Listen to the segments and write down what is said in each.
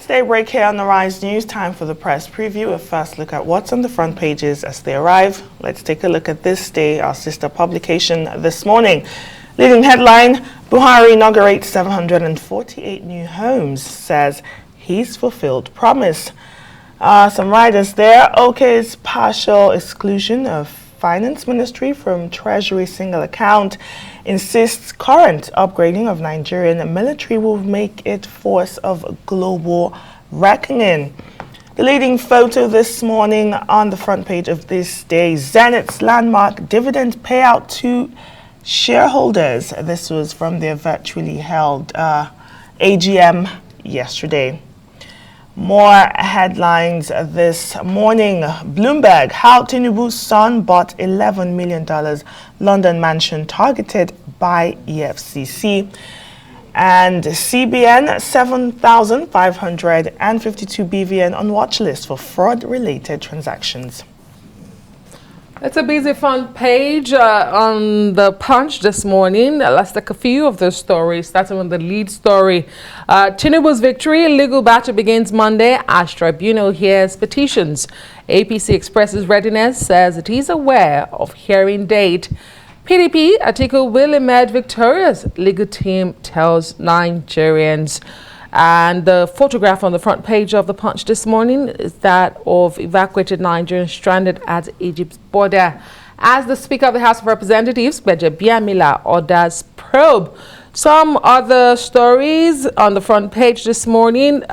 daybreak here on the Rise News. Time for the press preview. A first look at what's on the front pages as they arrive. Let's take a look at This Day, our sister publication this morning. Leading headline, Buhari inaugurates 748 new homes, says he's fulfilled promise. Some riders there. OK's partial exclusion of Finance Ministry from Treasury single account insists current upgrading of Nigerian military will make it force of global reckoning. The leading photo this morning on the front page of This Day, Zenith's landmark dividend payout to shareholders. This was from their virtually held AGM yesterday. More headlines this morning. Bloomberg, how Tinubu's son bought $11 million London mansion targeted by EFCC. And CBN, 7,552 BVN on watch list for fraud-related transactions. It's a busy front page on the Punch this morning. Let's take a few of those stories, starting with the lead story. Tinubu's victory, legal battle begins Monday as tribunal hears petitions. APC expresses readiness, says it is aware of hearing date. PDP, Atiku will emerge victorious, legal team tells Nigerians. And the photograph on the front page of the Punch this morning is that of evacuated Nigerians stranded at Egypt's border as the Speaker of the House of Representatives, Beja Biamila, orders probe. Some other stories on the front page this morning.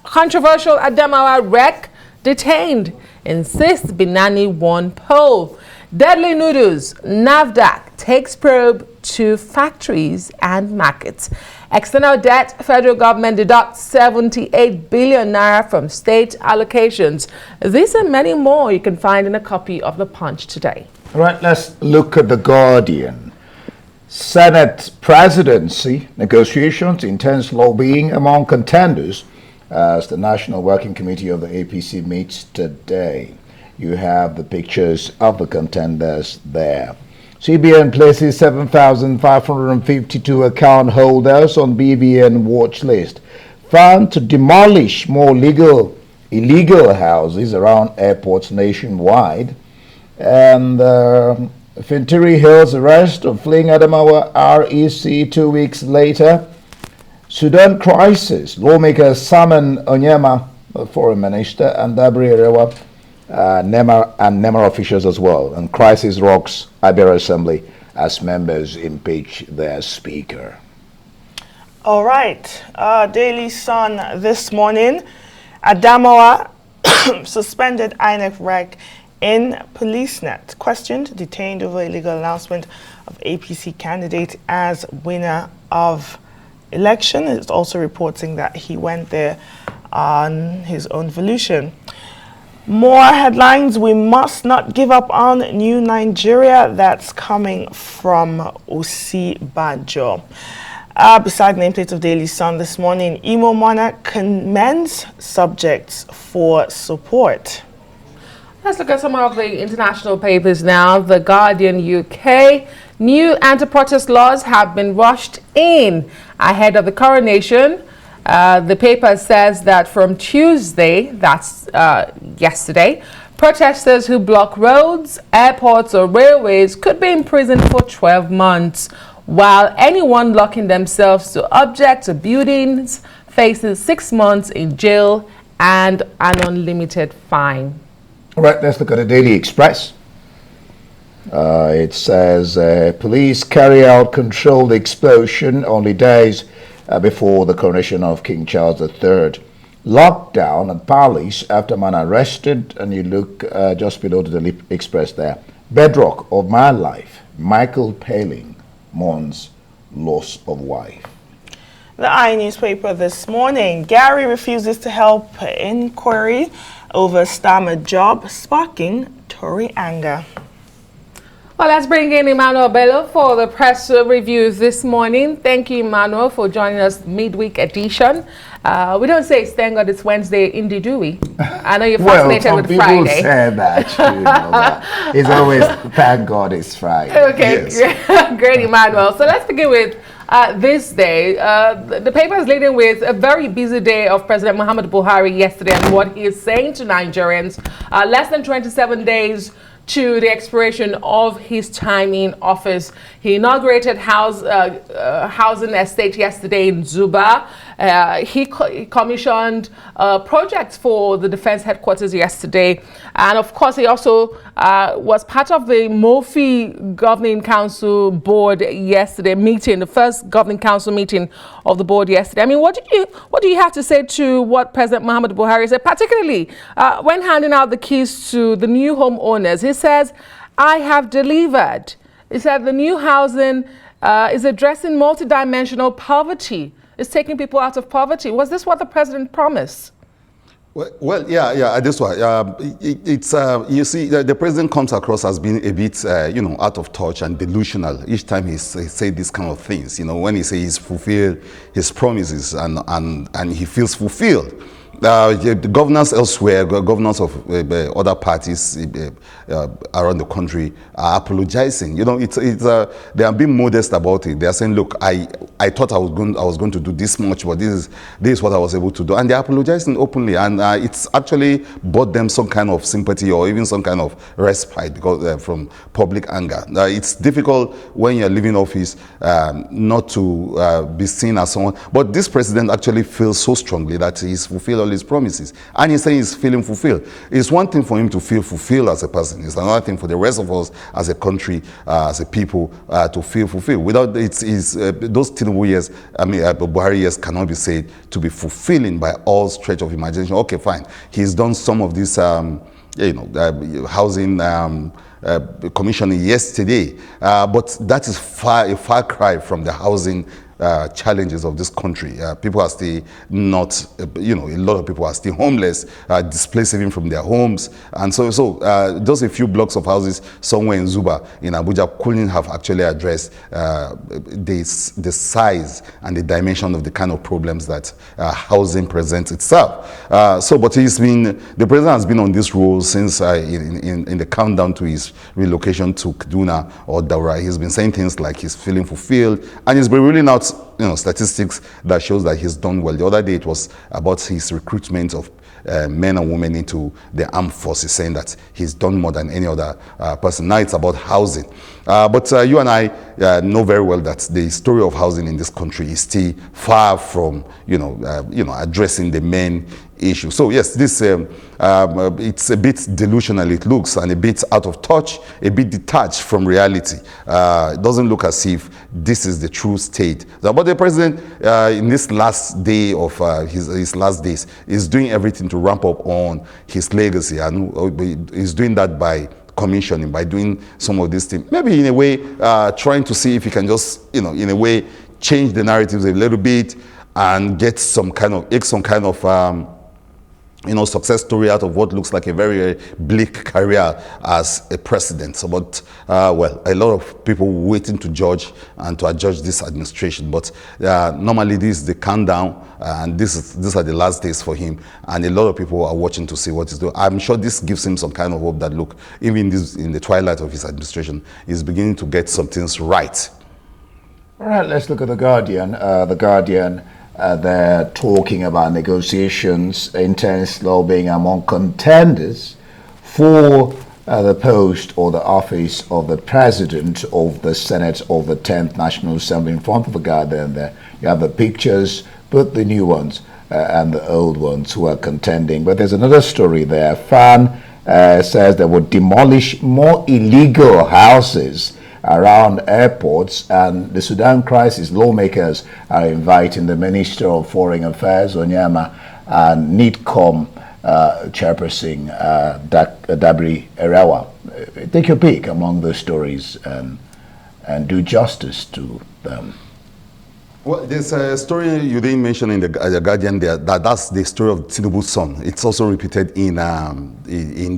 Controversial Adamawa wreck detained, insists Binani won poll. Deadly noodles, NAFDAC takes probe to factories and markets. External debt, federal government deducts 78 billion naira from state allocations. These and many more you can find in a copy of The Punch today. All right, let's look at The Guardian. Senate presidency negotiations, intense lobbying among contenders as the National Working Committee of the APC meets today. You have the pictures of the contenders there. CBN places 7,552 account holders on BVN watch list. Found to demolish more illegal houses around airports nationwide. And Fintiri Hill's arrest of fleeing Adamawa REC 2 weeks later. Sudan crisis. Lawmakers summon Onyema, the foreign minister, and Dabri Erewa, NEMA officials as well. And crisis rocks Abia Assembly as members impeach their speaker. All right. Daily Sun this morning. Adamawa suspended INEC rec in PoliceNet. Questioned, detained over illegal announcement of APC candidate as winner of election. It's also reporting that he went there on his own volition. More headlines. We must not give up on New Nigeria. That's coming from Osi-Bajo. Beside nameplate of Daily Sun this morning, Imo Monarch commends subjects for support. Let's look at some of the international papers now. The Guardian UK. New anti-protest laws have been rushed in ahead of the coronation. The paper says that from Tuesday, that's yesterday, protesters who block roads, airports or railways could be imprisoned for 12 months, while anyone locking themselves to objects or buildings faces 6 months in jail and an unlimited fine. All right, let's look at the Daily Express. It says police carry out controlled explosion only days before the coronation of King Charles III. Lockdown at Palace after man arrested, and you look just below the Daily Express there. Bedrock of my life, Michael Paling mourns loss of wife. The I newspaper this morning. Gary refuses to help inquiry over stammered job, sparking Tory anger. Well, let's bring in Emmanuel Bello for the press reviews this morning. Thank you, Emmanuel, for joining us midweek edition. We don't say it's thank God it's Wednesday, indeed, do we? I know you're fascinated with Friday. Well, some people say that, you know, but it's always thank God it's Friday. Okay, yes. Great, Emmanuel. So let's begin with this day. The paper is leading with a very busy day of President Muhammadu Buhari yesterday and what he is saying to Nigerians. Less than 27 days to the expiration of his time in office. He inaugurated housing estate yesterday in Zuba. He commissioned projects for the defense headquarters yesterday. And of course, he also was part of the MOFI Governing Council board yesterday meeting, the first Governing Council meeting of the board yesterday. I mean, what do you have to say to what President Muhammadu Buhari said, particularly when handing out the keys to the new homeowners? He says, I have delivered. He said the new housing is addressing multidimensional poverty. It's taking people out of poverty. Was this what the president promised? Well, yeah, this one. You see, the president comes across as being a bit, out of touch and delusional each time he say these kind of things. When he says he's fulfilled his promises and he feels fulfilled. The governors elsewhere, governors of other parties around the country are apologizing. They are being modest about it. They are saying, "Look, I thought I was going to do this much, but this is what I was able to do," and they are apologizing openly. And it's actually brought them some kind of sympathy or even some kind of respite because from public anger. It's difficult when you're leaving office not to be seen as someone. But this president actually feels so strongly that he's fulfilled his promises, and he's saying he's feeling fulfilled. It's one thing for him to feel fulfilled as a person. It's another thing for the rest of us as a country, as a people, to feel fulfilled. Without those Tinubu years, Buhari years cannot be said to be fulfilling by all stretch of imagination. Okay, fine. He's done some of this, housing commissioning yesterday, but that is a far cry from the housing challenges of this country. People are still not, a lot of people are still homeless, displaced even from their homes. And so just a few blocks of houses somewhere in Zuba, in Abuja, couldn't have actually addressed the size and the dimension of the kind of problems that housing presents itself. But the president has been on this role since in the countdown to his relocation to Kaduna or Daura. He's been saying things like he's feeling fulfilled, and he's been ruling out statistics that shows that he's done well. The other day it was about his recruitment of men and women into the armed forces, saying that he's done more than any other person. Now it's about housing. But you and I know very well that the story of housing in this country is still far from, addressing the main issue. So yes, this it's a bit delusional, it looks, and a bit out of touch, a bit detached from reality. It doesn't look as if this is the true state. But the president, in this last day of his last days, is doing everything to ramp up on his legacy, and he's doing that by commissioning, by doing some of these things. Maybe in a way, trying to see if he can just, in a way, change the narratives a little bit and get some kind of success story out of what looks like a very bleak career as a president. So, but a lot of people waiting to judge and to adjudge this administration. But normally this is the countdown, and these are the last days for him. And a lot of people are watching to see what he's doing. I'm sure this gives him some kind of hope that, look, even in the twilight of his administration, he's beginning to get some things right. All right, let's look at The Guardian. They're talking about negotiations, intense lobbying among contenders for the post or the office of the president of the Senate of the 10th National Assembly. In front of The Guardian there, you have the pictures, both the new ones and the old ones who are contending. But there's another story there. FAN says they would demolish more illegal houses around airports, and the Sudan crisis lawmakers are inviting the Minister of Foreign Affairs, Onyema, and NIDCOM chairperson, Dabri Erawa. Take your pick among those stories and do justice to them. Well, there's a story you didn't mention in the Guardian there. That's the story of Tinubu's son. It's also repeated in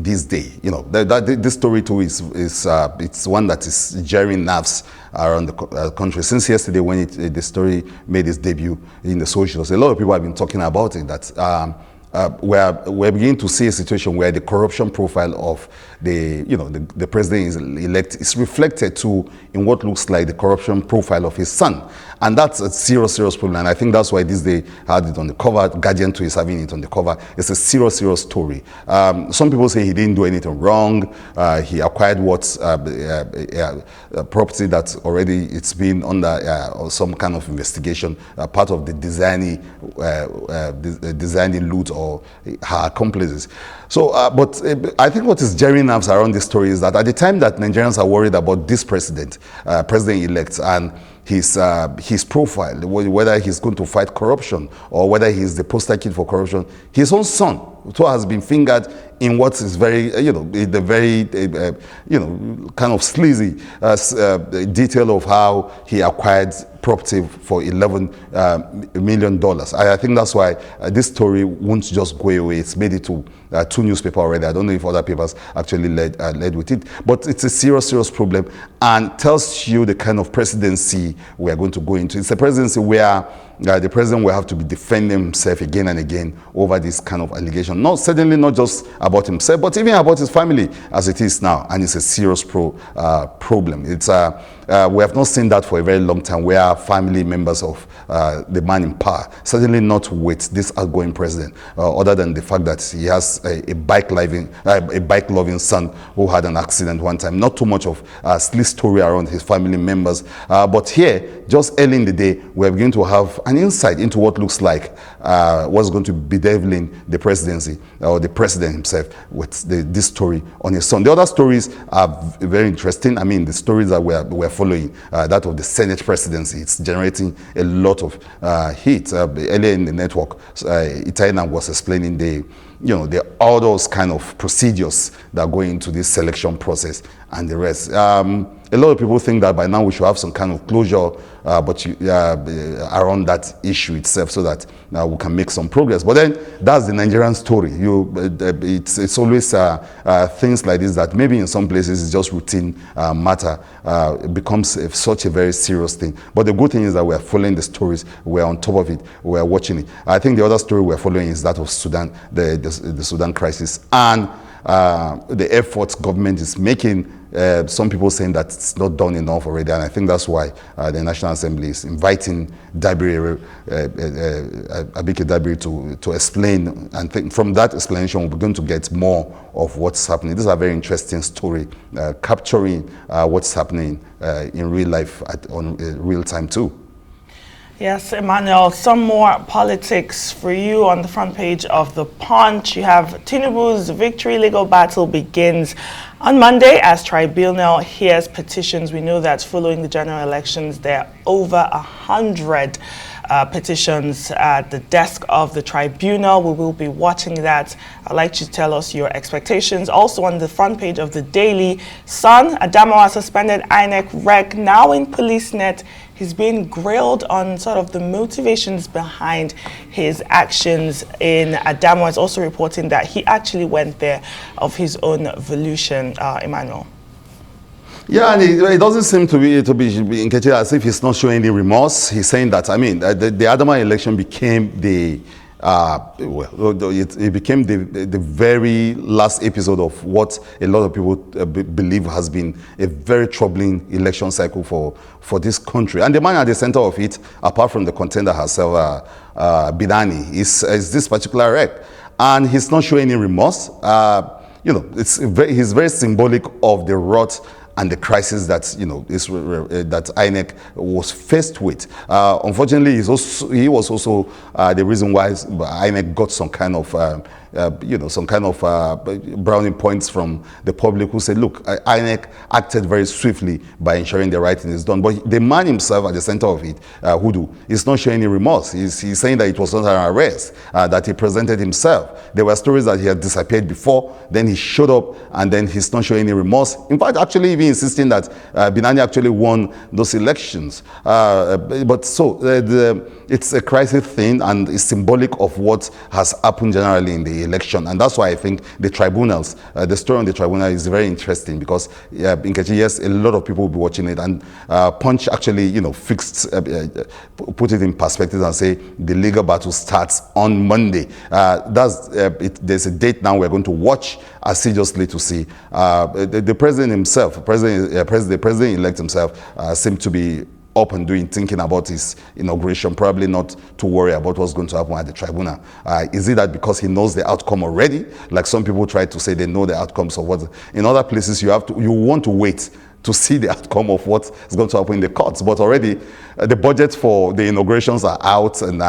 this day. This story too is it's one that is jarring nerves around the country since yesterday when the story made its debut in the socials. A lot of people have been talking about it. That we're beginning to see a situation where the corruption profile of the president elect is reflected too in what looks like the corruption profile of his son. And that's a serious, serious problem. And I think that's why this day had it on the cover. Guardian too is having it on the cover. It's a serious, serious story. Some people say he didn't do anything wrong. He acquired property that already it's been under some kind of investigation, part of the designing loot or her accomplices. So, but I think what is gerring nerves around this story is that at the time that Nigerians are worried about this president-elect, and his profile, whether he's going to fight corruption or whether he's the poster kid for corruption, his own son, who has been fingered in what is very, the very, kind of sleazy detail of how he acquired property for $11 million. I think that's why this story won't just go away. It's made it to 2 newspapers already. I don't know if other papers actually led with it, but it's a serious, serious problem and tells you the kind of presidency we are going to go into. It's a presidency where the president will have to be defending himself again and again over this kind of allegation. Certainly not just about himself, but even about his family as it is now. And it's a serious problem. It's we have not seen that for a very long time, where family members of the man in power, certainly not with this outgoing president, other than the fact that he has a bike-loving son who had an accident one time. Not too much of a sleaze story around his family members. But here, just early in the day, we're going to have an insight into what looks like what's going to be bedeviling the presidency or the president himself with this story on his son. The other stories are very interesting. I mean, the stories that we're following, that of the Senate presidency, it's generating a lot of heat. Earlier in the network, Itaina was explaining all those kind of procedures that go into this selection process and the rest. A lot of people think that by now we should have some kind of closure around that issue itself, so that we can make some progress. But then that's the Nigerian story. It's always things like this that maybe in some places it's just routine matter. It becomes such a very serious thing. But the good thing is that we're following the stories. We're on top of it. We're watching it. I think the other story we're following is that of Sudan, the Sudan crisis, and the efforts government is making. Some people saying that it's not done enough already, and I think that's why the National Assembly is inviting Abike Dabiri to explain, and think from that explanation we're going to get more of what's happening. This is a very interesting story, capturing what's happening in real life on real time too. Yes, Emmanuel, some more politics for you on the front page of The Punch. You have Tinubu's victory legal battle begins on Monday as tribunal hears petitions. We know that following the general elections, there are over 100 petitions at the desk of the tribunal. We will be watching that. I'd like you to tell us your expectations. Also on the front page of the Daily Sun, Adamawa suspended INEC rec, now in police net. He's been grilled on sort of the motivations behind his actions in Adamawa. It's also reporting that he actually went there of his own volition, Emmanuel. Yeah, and it doesn't seem to be in Nkechi as if he's not showing any remorse. He's saying that, I mean, the Adamawa election became it became the very last episode of what a lot of people believe has been a very troubling election cycle for this country. And the man at the center of it, apart from the contender herself, Bidani, is this particular wreck. And he's not showing any remorse. He's very symbolic of the rot and the crisis that that INEC was faced with. Unfortunately, he was also the reason why INEC got some kind of brownie points from the public, who said, look, INEC acted very swiftly by ensuring the right thing is done. But the man himself at the center of it, Hudu, is not showing any remorse. He's saying that it was not an arrest, that he presented himself. There were stories that he had disappeared before, then he showed up, and then he's not showing any remorse. In fact, actually even insisting that Binani actually won those elections. It's a crisis thing, and it's symbolic of what has happened generally in the election. And that's why I think the tribunals, the story on the tribunal is very interesting, because in Nkechi, yes, a lot of people will be watching it, and Punch actually, put it in perspective and say the legal battle starts on Monday. There's a date now we're going to watch assiduously to see. The president himself, the president-elect himself, seemed to be up and doing, thinking about his inauguration, probably not to worry about what's going to happen at the tribunal. Is it that because he knows the outcome already? Like some people try to say they know the outcomes of what. In other places, you want to wait to see the outcome of what is going to happen in the courts. But already the budget for the inaugurations are out, and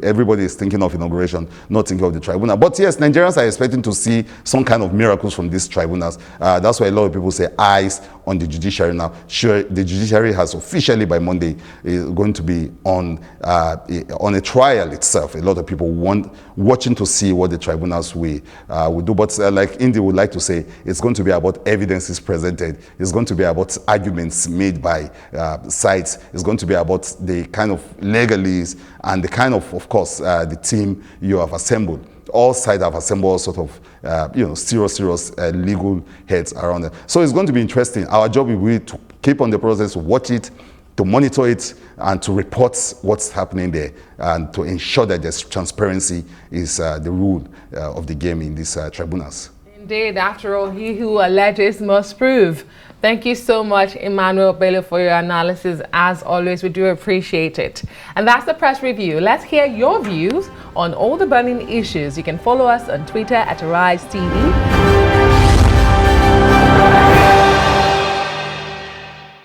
everybody is thinking of inauguration, not thinking of the tribunal. But yes, Nigerians are expecting to see some kind of miracles from these tribunals. That's why a lot of people say eyes on the judiciary now. Sure, the judiciary has officially by Monday is going to be on a trial itself. A lot of people watching to see what the tribunals will do. But like Indy would like to say, it's going to be about evidences presented. It's going to be about arguments made by sides. It's going to be about the kind of legalese and the kind of course, the team you have assembled. All sides have assembled sort of, serious legal heads around it. So it's going to be interesting. Our job will be to keep on the process, to watch it, to monitor it, and to report what's happening there, and to ensure that there's transparency is the rule of the game in these tribunals. Indeed, after all, he who alleges must prove. Thank you so much, Emmanuel Bello, for your analysis. As always, we do appreciate it. And that's the press review. Let's hear your views on all the burning issues. You can follow us on Twitter at Arise TV.